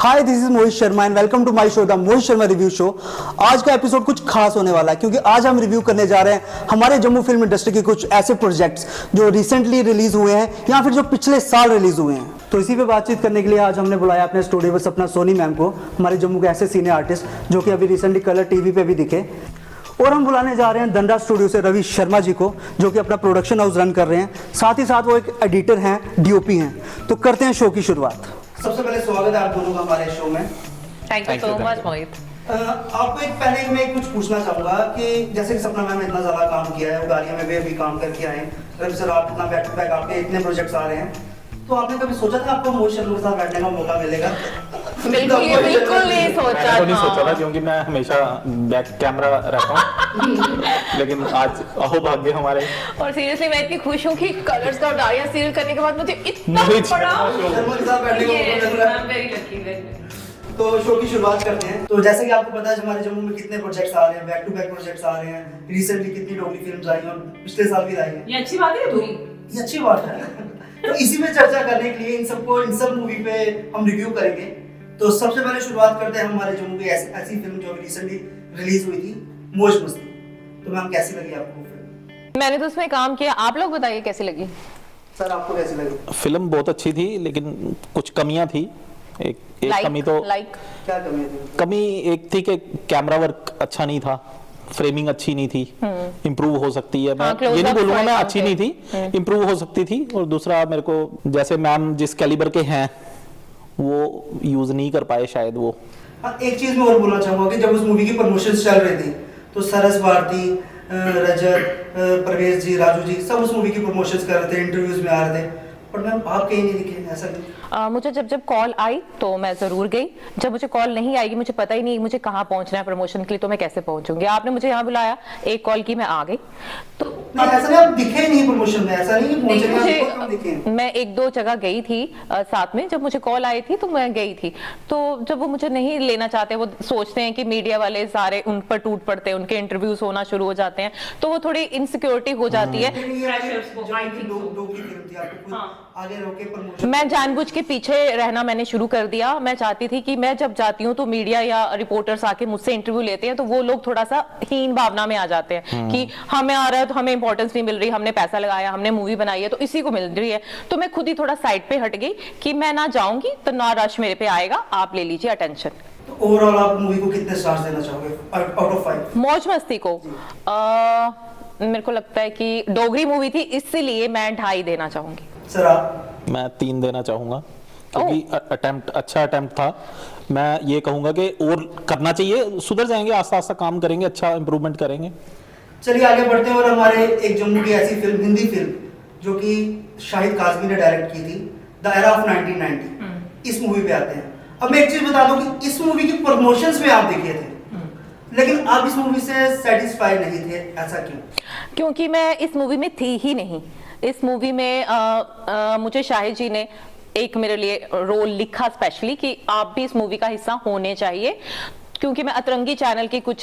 Hi this is Mohit Sharma and welcome to my show the Mohit Sharma review show. आज का episode कुछ खास होने वाला है क्योंकि आज हम रिव्यू करने जा रहे हैं हमारे जम्मू फिल्म इंडस्ट्री के कुछ ऐसे प्रोजेक्ट्स जो रिसेंटली रिलीज हुए हैं या फिर जो पिछले साल रिलीज हुए हैं। तो इसी पे बातचीत करने के लिए आज हमने बुलाया अपने स्टूडियो पर सपना सोनी मैम को, हमारे जम्मू के ऐसे सीनियर आर्टिस्ट जो कि अभी रिसेंटली कलर टीवी पे भी दिखे। और हम बुलाने जा रहे हैं धनराज स्टूडियो से रवि शर्मा जी को, जो कि अपना प्रोडक्शन हाउस रन कर रहे हैं, साथ ही साथ वो एक एडिटर हैं, डीओपी हैं। तो करते हैं शो की शुरुआत। सबसे पहले स्वागत है आप दोनों का हमारे शो में। थैंक यू सो मच मोहित। आपको एक पहले मैं कुछ पूछना चाहूंगा कि जैसे कि सपना मैम इतना ज़्यादा काम किया है, उगारिया में भी काम करके आए, रवि सर आप इतना बैक टू बैक आपके इतने प्रोजेक्ट्स आ रहे हैं, तो आपने कभी सोचा था आपको मोहित शर्मा के साथ बैठने का मौका मिलेगा? बिल्कुल नहीं सोचा। नहीं सोचा था क्योंकि मैं हमेशा बैक कैमरा रहता हूँ लेकिन आज अहो भाग्य हमारे। और सीरियसली मैं इतनी खुश हूँ कि कलर्स का उड़ारिया सीरियल करने के बाद मुझे इतना मोहित बड़ा शर्मा के साथ बैठने का मौका मिल रहा है। Very lucky. तो शो की शुरुआत करते हैं। तो जैसे कि आपको पता है हमारे जम्मू में कितने प्रोजेक्ट्स आ रहे हैं, बैक टू बैक प्रोजेक्ट्स आ रहे हैं, रिसेंटली कितनी डोगरी फिल्म्स आई हैं और पिछले साल भी आई हैं। ये अच्छी बात है पूरी। ये अच्छी बात है। तो इसी में चर्चा करने के लिए इन सब मूवी पे हम रिव्यू करेंगे। तो सबसे पहले शुरुआत करते हैं हमारे जम्मू की ऐसी फिल्म जो रिसेंटली रिलीज हुई थी, मौज मस्ती। तो मैम कैसी लगी आपको फिल्म? मैंने तो उसमें काम किया, आप लोग बताइए कैसी लगी। सर आपको कैसी लगी? फिल्म बहुत अच्छी थी लेकिन कुछ कमियां थी। एक कमी तो क्या कमी थी? कमी एक थी कि कैमरा वर्क अच्छा नहीं था, फ्रेमिंग अच्छी नहीं थी, इम्प्रूव हो सकती है। मैं ये नहीं बोलूंगा मैं अच्छी नहीं थी, इम्प्रूव हो सकती थी। और दूसरा मेरे को जैसे मैम जिस कैलिबर के हैं वो यूज नहीं कर पाए शायद वो। एक चीज मैं और बोलना चाहूंगा कि जब उस मूवी की प्रमोशंस चल रही थी तो सरस भारती, रजत, परवेज जी, राजू जी सब उस मूवी की प्रमोशंस कर रहे थे, इंटरव्यूज में आ रहे थे, पर मैम आप कहीं नहीं दिखे, ऐसा क्यों? मुझे जब कॉल आई तो मैं जरूर गई। जब मुझे कॉल नहीं आएगी, मुझे पता ही नहीं मुझे कहाँ पहुंचना है प्रमोशन के लिए, तो मैं कैसे पहुंचूंगी। आपने मुझे यहाँ बुलाया, एक कॉल की, मैं आ गई। तो ऐसा नहीं आप दिखे ही नहीं प्रमोशन में, ऐसा नहीं कि पहुंचे नहीं, आप कब दिखे? मैं एक दो जगह गई थी साथ में। जब मुझे कॉल आई थी तो मैं गई थी। तो जब वो मुझे नहीं लेना चाहते, वो सोचते हैं कि मीडिया वाले सारे उन पर टूट पड़ते हैं, उनके इंटरव्यूज होना शुरू हो जाते हैं, तो वो थोड़ी इनसिक्योरिटी हो जाती है। मैं जानबूझ के पीछे रहना मैंने शुरू कर दिया। मैं चाहती थी कि मैं जब जाती हूँ तो मीडिया या रिपोर्टर्स आके मुझसे इंटरव्यू लेते हैं तो वो लोग थोड़ा सा हीन भावना में आ जाते हैं कि हमें आ रहा है तो हमें इंपॉर्टेंस नहीं मिल रही, हमने पैसा लगाया, हमने मूवी बनाई है तो इसी को मिल रही है। तो मैं खुद ही थोड़ा साइड पे हट गई कि मैं ना जाऊंगी तो ना रश मेरे पे आएगा, आप ले लीजिए अटेंशन। तो ओवरऑल आप मूवी को कितने स्टार्स देना चाहोगे आउट ऑफ 5? मौज मस्ती को मेरे को लगता है कि डोगरी मूवी थी इसलिए मैं 2.5 देना चाहूंगी। सर आप? मैं 3 देना चाहूंगा क्योंकि अच्छा अटेम्प्ट था। मैं ये कहूंगा कि और करना चाहिए, सुधर जाएंगे, आस्ता आस्ता काम करेंगे, अच्छा इंप्रूवमेंट करेंगे। चलिए आगे बढ़ते हैं और हमारे एक जम्मू की ऐसी फिल्म, हिंदी फिल्म जो कि शाहिद काज़मी ने डायरेक्ट की थी, द एरा ऑफ 1990, इस मूवी पे आते हैं। अब मैं एक चीज बता दूं कि इस मूवी की प्रमोशंस में आप दिखे थे लेकिन आप इस मूवी से सेटिस्फाइड नहीं थे, ऐसा क्यों? क्योंकि मैं इस मूवी में थी ही नहीं। इस मूवी में मुझे शाहिद जी ने एक मेरे लिए रोल लिखा स्पेशली कि आप भी इस मूवी का हिस्सा होने चाहिए, क्योंकि मैं अतरंगी चैनल की कुछ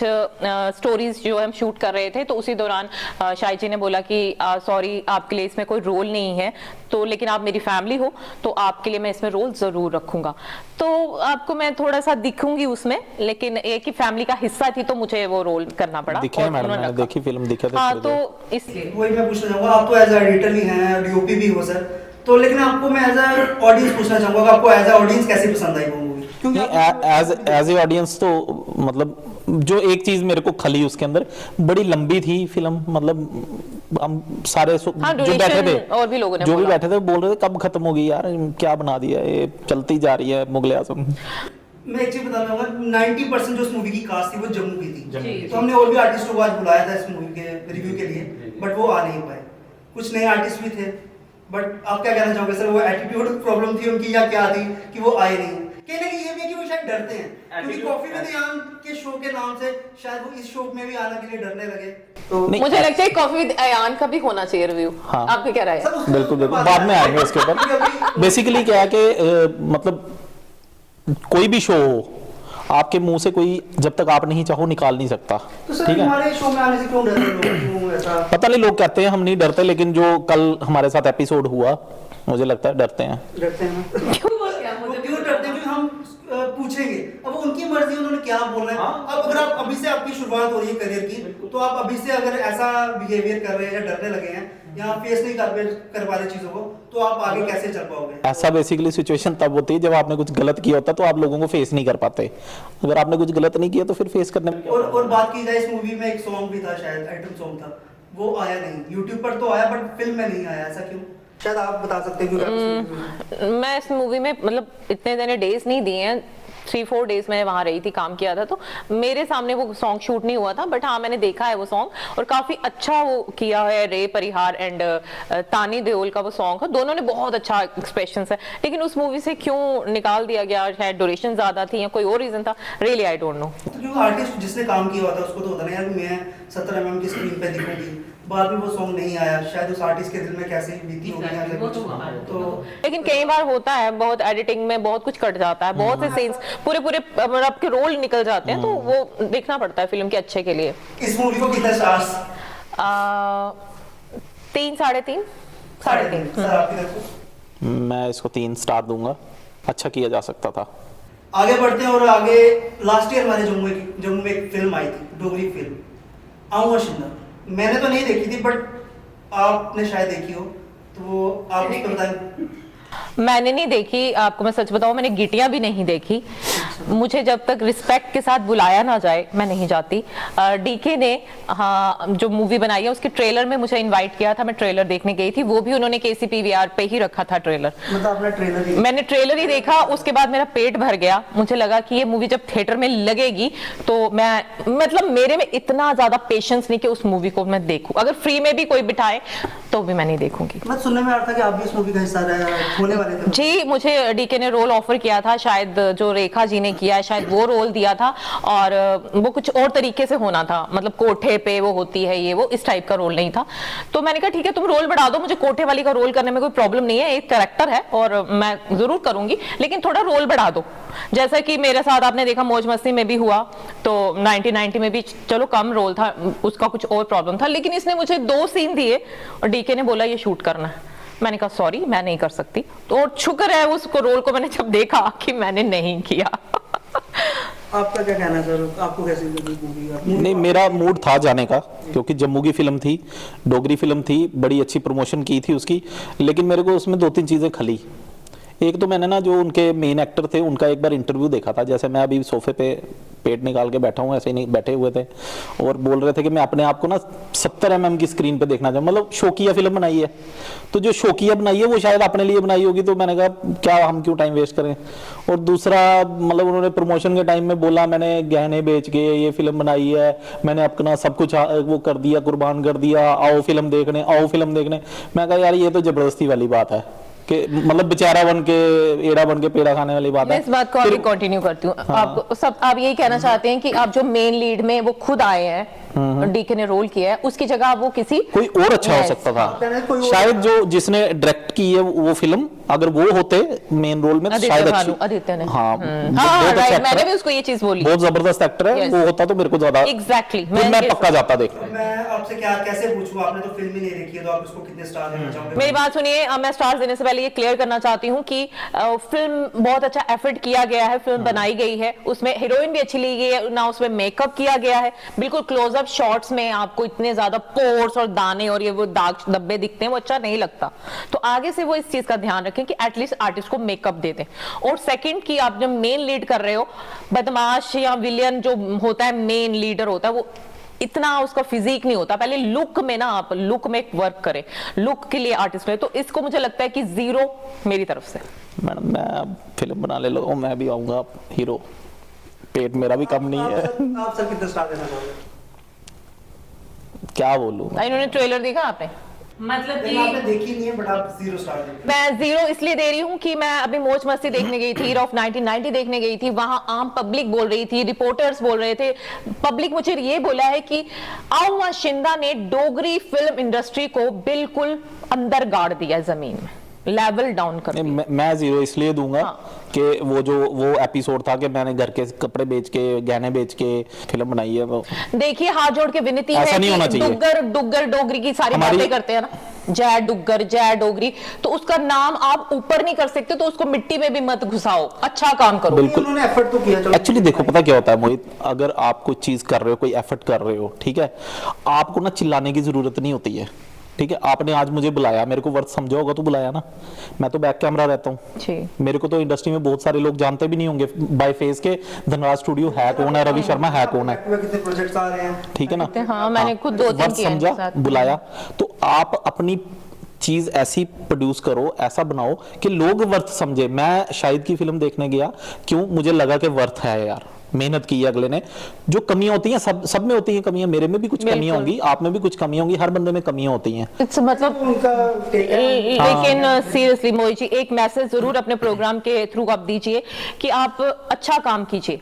स्टोरीज जो हम शूट कर रहे थे तो उसी दौरान शाहिद जी ने बोला कि सॉरी आपके लिए इसमें कोई रोल नहीं है, तो लेकिन आप मेरी फैमिली हो तो आपके लिए मैं इसमें रोल जरूर रखूंगा। तो आपको मैं थोड़ा सा दिखूंगी उसमें, लेकिन एक ही फैमिली का हिस्सा थी तो मुझे वो रोल करना पड़ा। दिखे मैडम, मैंने देखी फिल्म, दिखे थे। हाँ, तो इसलिए वही मैं पूछना चाहूंगा, आप तो एज एडिटर भी हैं, डीओपी भी हो सर, तो लेकिन आपको मैं एज अ ऑडियंस पूछना चाहूंगा आपको एज अ ऑडियंस कैसे पसंद आई वो मूवी? एज ए ऑडियंस तो मतलब जो एक चीज मेरे को खली उसके अंदर, बड़ी लंबी थी फिल्म। मतलब हम सारे जो बैठे थे और भी लोगों ने जो भी बैठे थे बोल रहे थे कब खत्म होगी यार, क्या बना दिया ये, चलती जा रही है मुगले आजम। मैं एक चीज बताना चाहूंगा, 90% जो उस मूवी की कास्ट थी वो जम्मू की थी, तो हमने और भी आर्टिस्टों को आज बुलाया था इस मूवी के रिव्यू के लिए, बट वो आ नहीं पाए। कुछ नए आर्टिस्ट भी थे, बट आप क्या कहना चाहोगे सर, वो एटीट्यूड प्रॉब्लम थी उनकी या क्या थी कि वो आए नहीं? कहने की ये भी है कि वो शायद डरते हैं, क्योंकि कॉफी विद अयान के शो के नाम से शायद वो इस शो में भी आने के लिए डरने लगे। तो मुझे लगता है कॉफी विद अयान का भी होना चाहिए रिव्यू। हाँ। आपकी क्या राय है? बिल्कुल बिल्कुल, बाद में आएंगे उसके ऊपर। बेसिकली क्या है कि मतलब कोई भी शो हो, आपके मुंह से कोई जब तक आप नहीं चाहो निकाल नहीं सकता। तो सर हमारे शो में आने से क्यों डरते लोग? ऐसा पता नहीं, लोग कहते हैं हम नहीं डरते, लेकिन जो कल हमारे साथ एपिसोड हुआ मुझे लगता है डरते हैं। डरते हैं ना? क्यों डरते हैं? क्योंकि हम यहाँ बोल रहे हैं। अब अगर आप अभी से आपकी शुरुआत हो रही है करियर की, तो आप अभी से अगर ऐसा बिहेवियर कर रहे हैं या डरने लगे हैं या फेस नहीं कर पा रहे चीजों को, तो आप आगे कैसे चल पाओगे? ऐसा बेसिकली सिचुएशन तब होती है जब आपने कुछ गलत किया होता है, तो आप लोगों को फेस नहीं कर पाते। अगर आपने कुछ गलत नहीं किया तो फिर फेस करने में और बात की जाए, इस मूवी में एक सॉन्ग भी था, शायद आइटम सॉन्ग था, वो आया नहीं। यूट्यूब पर तो आया बट फिल्म में नहीं आया, ऐसा क्यों? शायद आप बता सकते हैं। मैं इस मूवी में मतलब इतने देने डेज नहीं दिए हैं, 3-4 डेज मैंने वहां रही थी, काम किया था, तो मेरे सामने वो सॉन्ग शूट नहीं हुआ था, बट हाँ मैंने देखा है वो सॉन्ग और काफी अच्छा वो किया है। रे परिहार एंड तानी देओल का वो सॉन्ग है, दोनों ने बहुत अच्छा एक्सप्रेशन है, लेकिन उस मूवी से क्यों निकाल दिया गया? शायद ड्यूरेशन ज्यादा थी या कोई और रीजन था, रियली आई डोंट नो। क्योंकि आर्टिस्ट जिसने काम किया होता है उसको तो होता नहीं यार मैं 17 mm की स्क्रीन पे दिखूंगी, बाद में वो सॉन्ग नहीं आया, शायद उस आर्टिस्ट के दिल में कैसे बीती होगी या कुछ। तो लेकिन कई बार होता है, बहुत एडिटिंग में बहुत कुछ कट जाता है, बहुत से सीन्स पूरे आपके रोल निकल जाते हैं, तो वो देखना पड़ता है फिल्म के अच्छे के लिए। इस मूवी को कितने स्टार्स? 3, 3.5 सर आपकी तरफ से? मैं इसको 3 स्टार दूंगा, अच्छा किया जा सकता था। आगे बढ़ते हैं और आगे लास्ट ईयर हमारे जम्मू में एक फिल्म आई थी, डोगरी फिल्म आऊँ शिंदा। मैंने तो नहीं देखी थी बट आपने शायद देखी हो, तो आप उस पर बताएं। मैंने नहीं देखी, आपको मैं सच बताऊं, मैंने गिटिया भी नहीं देखी। मुझे जब तक रिस्पेक्ट के साथ बुलाया ना जाए मैं नहीं जाती। डीके ने हाँ जो मूवी बनाई है उसके ट्रेलर में मुझे इनवाइट किया था, मैं ट्रेलर देखने गई थी, वो भी उन्होंने KCPVR पे ही रखा था ट्रेलर। मतलब आपने ट्रेलर ही? मैंने ट्रेलर ही देखा, उसके बाद मेरा पेट भर गया। मुझे लगा कि ये मूवी जब थिएटर में लगेगी तो मैं मतलब मेरे में इतना ज्यादा पेशेंस नहीं कि उस मूवी को मैं देखूं। अगर फ्री में भी कोई बिठाए तो भी मैं नहीं देखूंगी। मैं सुनने में आ रहा था कि आप भी इस मूवी का हिस्सा होने वाले थे। जी, मुझे डीके ने रोल ऑफर किया था, शायद जो रेखा जी ने किया है शायद वो रोल दिया था, और वो कुछ और तरीके से होना था, मतलब कोठे पे वो होती है ये वो, इस टाइप का रोल नहीं था। तो मैंने कहा ठीक है तुम रोल बढ़ा दो, मुझे कोठे वाली का रोल करने में कोई प्रॉब्लम नहीं है, एक कैरेक्टर है और मैं जरूर करूंगी, लेकिन थोड़ा रोल बढ़ा दो। जैसा कि मेरे साथ आपने देखा मौज मस्ती में भी हुआ, तो 1990 में भी चलो कम रोल था, उसका कुछ और प्रॉब्लम था, लेकिन इसने मुझे 2 सीन दिए और डीके ने बोला ये शूट करना है। मैंने कहा सॉरी मैं नहीं कर सकती, तो और शुक्र है उसको रोल को मैंने जब देखा कि मैंने नहीं किया। आपका क्या कहना है सर, आपको कैसी लगी मूवी? नहीं, मेरा मूड था जाने का, क्योंकि जम्मू की फिल्म थी, डोगरी फिल्म थी, बड़ी अच्छी प्रमोशन की थी उसकी, लेकिन मेरे को उसमें 2-3 चीज़ें खली। एक तो मैंने ना जो उनके मेन एक्टर थे उनका एक बार इंटरव्यू देखा था, जैसे मैं अभी सोफे पे पेट निकाल के बैठा हूँ ऐसे ही नहीं बैठे हुए थे, और बोल रहे थे कि मैं अपने आप को ना 70 mm की स्क्रीन पे देखना चाहूँ, मतलब शौकिया फिल्म बनाई है, तो जो शौकिया बनाई है वो शायद अपने लिए बनाई होगी, तो मैंने कहा क्या हम क्यों टाइम वेस्ट करें। और दूसरा मतलब उन्होंने प्रमोशन के टाइम में बोला मैंने गहने बेच के ये फिल्म बनाई है, मैंने अपना सब कुछ वो कर दिया, कुर्बान कर दिया, आओ फिल्म देखने, आओ फिल्म देखने। मैं कहा यार ये तो जबरदस्ती वाली बात है कि मतलब बेचारा बन के एड़ा बन के पेड़ा खाने वाली बात है। मैं इस बात को आगे कंटिन्यू करती हूँ। हाँ। आपको सब आप यही कहना चाहते हैं कि आप जो मेन लीड में वो खुद आए हैं, डीके ने रोल किया है, उसकी जगह वो किसी कोई और अच्छा हो सकता था, शायद जो जिसने डायरेक्ट की है वो फिल्म, अगर वो होते मेन रोल में तो शायद अच्छी। आदित्य ने हाँ, हाँ राइट, मैंने भी उसको ये चीज बोली, बहुत जबरदस्त एक्टर है, वो होता तो मेरे को ज्यादा एग्जैक्टली मैं पक्का जाता देख। मैं आपसे कैसे पूछूं, आपने तो फिल्म ही नहीं देखी है, तो आप उसको कितने स्टार देना चाहोगे? मेरी बात सुनिए, मैं स्टार्स देने से पहले ये क्लियर करना चाहती हूँ कि फिल्म बहुत अच्छा एफर्ट किया गया है, फिल्म बनाई गई है, उसमें हीरोइन भी अच्छी ली गई है ना, उसमें मेकअप किया गया है, बिल्कुल क्लोजअप शॉट्स में आपको इतने ज्यादा पोर्स और दाने और ये वो दाग धब्बे दिखते हैं, वो अच्छा नहीं लगता। तो आगे से वो इस चीज का ध्यान रखें कि एटलीस्ट आर्टिस्ट को मेकअप दे दें। और सेकंड की आप जब मेन लीड कर रहे हो, बदमाश या विलियन जो होता है, मेन लीडर होता है, वो इतना उसका फिजिक नहीं होता, पहले लुक में ना आप लुक में वर्क करें, लुक के लिए आर्टिस्ट में। तो इसको मुझे लगता है कि 0 मेरी तरफ से। मैडम मैं फिल्म बना ले लो, मैं भी आऊंगा हीरो, पेट मेरा भी कम नहीं है। आप सर कितने स्टार देना चाहोगे? क्या बोलूं, इन्होंने ट्रेलर देखा आपने? मतलब कि आपने देखी नहीं है बट आप 0 स्टार देंगे। मैं 0 इसलिए दे रही हूँ कि मैं अभी मौज मस्ती देखने गई थी, ईयर ऑफ 1990 देखने गई थी, वहां आम पब्लिक बोल रही थी, रिपोर्टर्स बोल रहे थे, पब्लिक मुझे ये बोला है कि आउमा शिंदा ने डोगरी फिल्म इंडस्ट्री को बिल्कुल अंदर गाड़ दिया जमीन में, लेवल डाउन कर दिया। मैं 0 इसलिए दूंगा कि वो एपिसोड था कि मैंने घर के कपड़े बेच के, गहने बेच के फिल्म बनाई है। वो देखिए हाथ जोड़ के विनती है कि डुग्गर डोगरी की सारी बातें करते हैं ना। जय डुग्गर, जय डोगरी, तो उसका नाम आप ऊपर नहीं कर सकते, तो उसको मिट्टी में भी मत घुसाओ, अच्छा काम करो। बिल्कुल, उन्होंने एफर्ट तो किया। एक्चुअली देखो पता क्या होता है मोहित, अगर आप कोई चीज कर रहे हो, कोई एफर्ट कर रहे हो, ठीक है, आपको ना चिल्लाने की जरूरत नहीं होती है, ठीक है। आपने आज मुझे बुलाया, मेरे को वर्थ समझा होगा तो बुलाया ना, मैं तो बैक कैमरा रहता हूँ जी। मेरे को तो इंडस्ट्री में बहुत सारे लोग जानते भी नहीं होंगे बाय फेस के धनराज स्टूडियो है कौन है, रवि शर्मा है कौन है, कितने प्रोजेक्ट्स आ रहे हैं, ठीक है ना। हाँ, मैंने खुद 2-3 वर्थ किए हैं समझा, साथ। बुलाया, तो आप अपनी चीज ऐसी प्रोड्यूस करो, ऐसा बनाओ कि लोग वर्थ समझे। मैं शाहिद की फिल्म देखने गया, क्यों, मुझे लगा कि वर्थ है यार, मेहनत की है अगले ने। जो कमियां होती हैं सब में होती हैं कमियां, मेरे में भी कुछ कमियां होंगी, आप में भी कुछ कमियां होंगी, हर बंदे में कमियां होती हैं। मतलब उनका take है। लेकिन सीरियसली मोहित जी, एक मैसेज जरूर अपने प्रोग्राम के थ्रू आप दीजिए कि आप अच्छा काम कीजिए।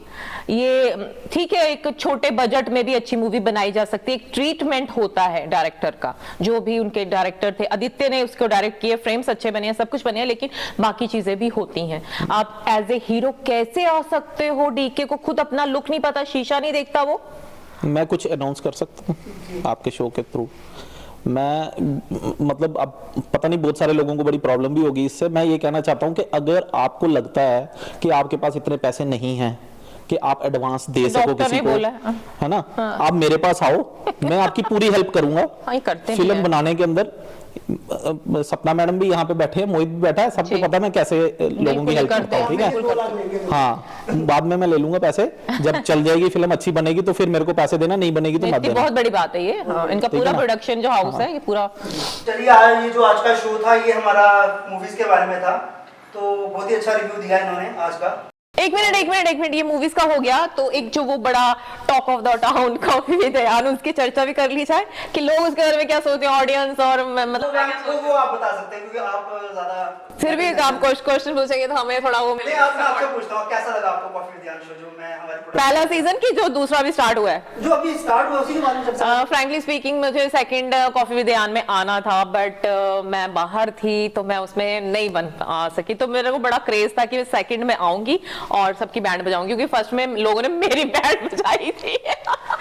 ये ठीक है, एक छोटे बजट में भी अच्छी मूवी बनाई जा सकती है, एक ट्रीटमेंट होता है डायरेक्टर का। जो भी उनके डायरेक्टर थे, आदित्य ने उसको डायरेक्ट किए, फ्रेम्स अच्छे बने हैं, सब कुछ बने हैं, लेकिन बाकी चीजें भी होती हैं। आप एज ए हीरो कैसे आ सकते हो? डीके को खुद अपना लुक नहीं पता, शीशा नहीं देखता वो। मैं कुछ अनाउंस कर सकता हूँ आपके शो के थ्रू? मैं मतलब अब पता नहीं, बहुत सारे लोगों को बड़ी प्रॉब्लम भी होगी इससे। मैं ये कहना चाहता हूँ कि अगर आपको लगता है कि आपके पास इतने पैसे नहीं हैं कि आप एडवांस दे सको किसी को, है ना, आप मेरे पास आओ, मैं आपकी पूरी हेल्प करूंगा। फिल्म बनाने के अंदर सपना मैडम भी यहाँ पे बैठे हैं, मोहित भी बैठा है, सबको पता है मैं कैसे लोगों की हेल्प करता हूँ, ठीक है। हाँ, बाद में मैं ले लूंगा पैसे, जब चल जाएगी फिल्म, अच्छी बनेगी तो फिर मेरे को पैसे देना, नहीं बनेगी तो मत देना। बहुत बड़ी बात है ये। इनका पूरा प्रोडक्शन जो हाउस है ये पूरा। चलिए, आज ये जो आज का शो था ये हमारा मूवीज के बारे में था, तो बहुत ही अच्छा रिव्यू दिया इन्होंने आज का। एक मिनट, ये मूवीज का हो गया, तो एक जो वो बड़ा talk of the town coffee with Ayaan, उसकी चर्चा भी कर ली जाए कि लोग उसके बारे में क्या सोचते हैं, ऑडियंस, और मतलब वो आप बता सकते हैं, क्योंकि आप ज्यादा फिर भी आप क्वेश्चन पूछेंगे तो हमें थोड़ा वो मिलेगा। मैं आपसे पूछता हूँ, कैसा लगा आपको कॉफी विद अयान शो, जो मैं हमारी पहला सीजन की, जो दूसरा भी स्टार्ट हुआ है, जो अभी स्टार्ट हुआ उसी के बारे में? फ्रैंकली स्पीकिंग, मुझे सेकंड कॉफी विद अयान में आना था, बट मैं बाहर थी तो मैं उसमें नहीं बन आ सकी। तो मेरे को बड़ा क्रेज था कि मैं सेकंड में आऊंगी और सबकी बैंड बजाऊंगी, क्योंकि फर्स्ट में लोगों ने मेरी बैंड बजाई थी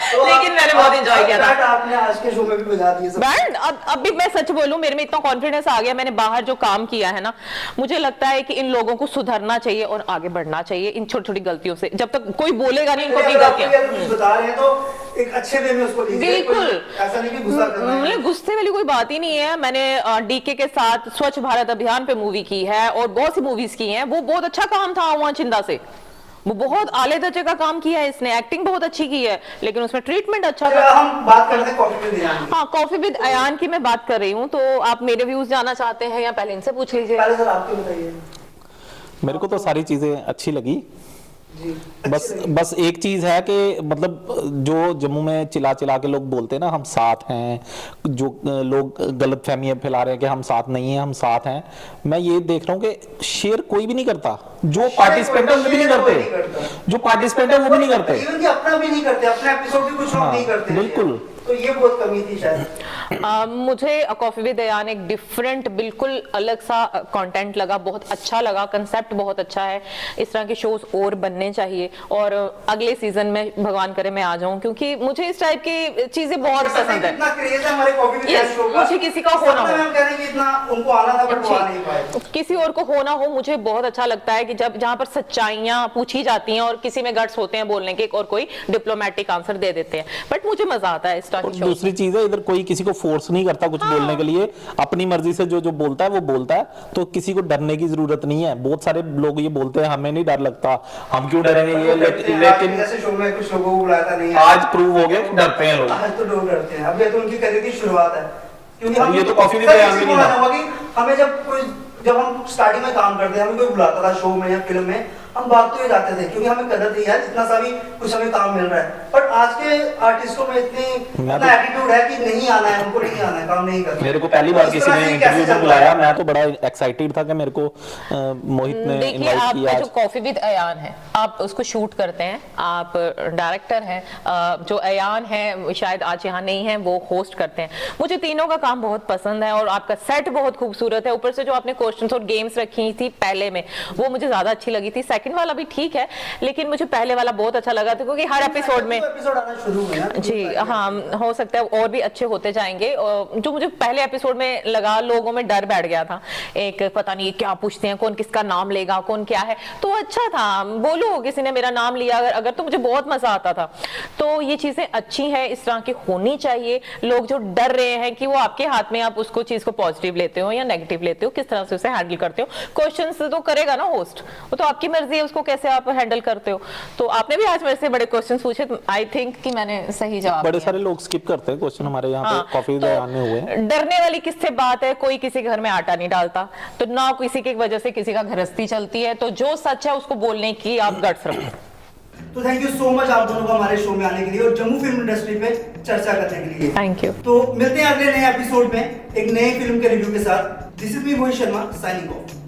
तो लेकिन मैंने बहुत एंजॉय किया था। आपने आज के शो में भी बजा दी सब बैंड। अब भी मैं सच बोलूं, मेरे में इतना कॉन्फिडेंस आ गया, मैंने बाहर जो काम किया है ना, मुझे लगता है कि इन लोगों को सुधरना चाहिए और आगे बढ़ना चाहिए इन छोटी छोटी गलतियों से। जब तक कोई बोलेगा नहीं इनको अपनी गलतियां, बता रहे हैं तो एक अच्छे वे में उसको लीजिए। बिल्कुल, ऐसा नहीं कि गुस्सा करना है। मतलब गुस्से वाली कोई बात ही नहीं है। मैंने डीके के साथ स्वच्छ भारत अभियान पे मूवी की है और बहुत सी मूवीज की हैं, वो बहुत अच्छा काम था। वहां चिंदा से वो बहुत आले दर्जे का काम किया है, इसने एक्टिंग बहुत अच्छी की है, लेकिन उसमें ट्रीटमेंट अच्छा था। हम बात करते हैं कॉफी विद अयान की। हाँ, कॉफी विद अयान की मैं बात कर रही हूँ, तो आप मेरे व्यूज जानना चाहते हैं या पहले इनसे पूछ लीजिए? पहले सर आपको बताइए। मेरे को तो सारी चीजें अच्छी लगी, जी, बस एक चीज है कि मतलब जो जम्मू में चिल्ला चिल्ला के लोग बोलते हैं ना हम साथ हैं, जो लोग गलत फहमियां फैला रहे हैं कि हम साथ नहीं हैं, हम साथ हैं, मैं ये देख रहा हूँ कि शेयर कोई भी नहीं करता, जो पार्टिसिपेंट है वो भी नहीं करते, जो पार्टिसिपेंट है वो भी नहीं करते, इवन कि अपना भी नहीं करते, अपने एपिसोड भी कुछ लोग नहीं करते। बिल्कुल, तो ये बहुत कमी थी शायद। मुझे कॉफी विद अयान एक डिफरेंट, बिल्कुल अलग सा कंटेंट लगा, बहुत अच्छा लगा, कंसेप्ट बहुत अच्छा है। इस तरह के शोज और बनने चाहिए और अगले सीजन में भगवान करे मैं आ जाऊं, क्योंकि मुझे इस टाइप की चीजें बहुत पसंद है। इतना क्रेज है हमारे कॉफी विद अयान शो का, मुझे किसी का होना हो, हम कह रहे हैं कि इतना उनको आना था बट वो आ नहीं पाए। किसी और को होना हो, मुझे बहुत अच्छा लगता है कि जब जहां पर सच्चाइयां पूछी जाती हैं और किसी में गट्स होते हैं बोलने के और कोई डिप्लोमेटिक आंसर दे देते हैं, बट मुझे मजा आता है इस तरह की शो। दूसरी चीज है, इधर कोई किसी को फोर्स नहीं करता कुछ बोलने के लिए, अपनी मर्जी से जो जो बोलता है वो बोलता है, तो किसी को डरने की जरूरत नहीं है। बहुत सारे लोग ये बोलते हैं हमें नहीं डर लगता, हम क्यों डरेंगे, ये लेकिन जैसे शो में कुछ लोगों को बुलाया था, नहीं आज प्रूव हो गया डरते हैं लोग। आज तो लोग डरते हैं, अभी तो उनकी करियर की शुरुआत है, क्योंकि हम ये तो कॉफी विद अयान भी नहीं था। हमें जब हम स्टार्टिंग में काम करते हैं, हमें कोई बुलाता था शो में या फिल्म में, हम भागते हुए जाते थे, क्योंकि हमें कदर थी यार इतना सा भी कुछ हमें काम मिल रहा है। बट आज के आर्टिस्टों में इतना एटीट्यूड है कि नहीं आना है, उनको नहीं आना है, काम नहीं करना। मेरे को पहली बार किसी ने इंटरव्यू में बुलाया, मैं तो बड़ा एक्साइटेड था कि मेरे को मोहित ने इनवाइट किया। जो कॉफी विद अयान है, आप उसको शूट करते हैं, आप डायरेक्टर हैं, जो अयान है शायद आज यहाँ नहीं है, वो होस्ट करते हैं। मुझे तीनों का काम बहुत पसंद है और आपका सेट बहुत खूबसूरत है। ऊपर से जो आपने क्वेश्चंस और गेम्स रखी थी पहले में, वो मुझे ज्यादा अच्छी लगी थी। सेकंड वाला भी ठीक है, लेकिन मुझे पहले वाला बहुत अच्छा लगा था, क्योंकि हर एपिसोड में एपिसोड आना शुरू हुए हैं जी हाँ, हो सकता है और भी अच्छे होते जाएंगे। जो मुझे पहले एपिसोड में लगा, लोगों में डर बैठ गया था, एक पता नहीं क्या पूछते हैं, कौन किसका नाम लेगा, कौन क्या है, तो अच्छा था, बोलो किसी ने मेरा नाम लिया अगर तो मुझे बहुत मजा आता था। तो ये चीजें अच्छी हैं, इस तरह की होनी चाहिए। लोग जो डर रहे हैं कि वो आपके हाथ में, आप उसको चीज को पॉजिटिव लेते हो या नेगेटिव लेते हो, किस तरह से उसे हैंडल करते हो। क्वेश्चंस तो करेगा ना होस्ट, वो तो आपकी मर्जी है उसको कैसे आप हैंडल करते हो। तो आपने भी आज मेरे से बड़े क्वेश्चंस पूछे, आई थिंक कि मैंने सही जवाब बड़े दिया। सारे लोग स्किप करते हैं क्वेश्चन हमारे यहाँ हाँ, पे कॉफी तो आने हुए हैं। डरने वाली किससे बात है, कोई किसी के घर में आटा नहीं डालता, तो ना किसी की वजह से किसी का गृहस्थी चलती है। तो जो सच है उसको बोलने की आप गट्स रखो। तो थैंक यू सो मच आप दोनों को हमारे शो में आने के लिए और जम्मू फिल्म इंडस्ट्री पे चर्चा करने के लिए। Thank you. तो मिलते हैं अगले नए एपिसोड में एक नए फिल्म के रिव्यू के साथ। This is me Mohit Sharma signing off.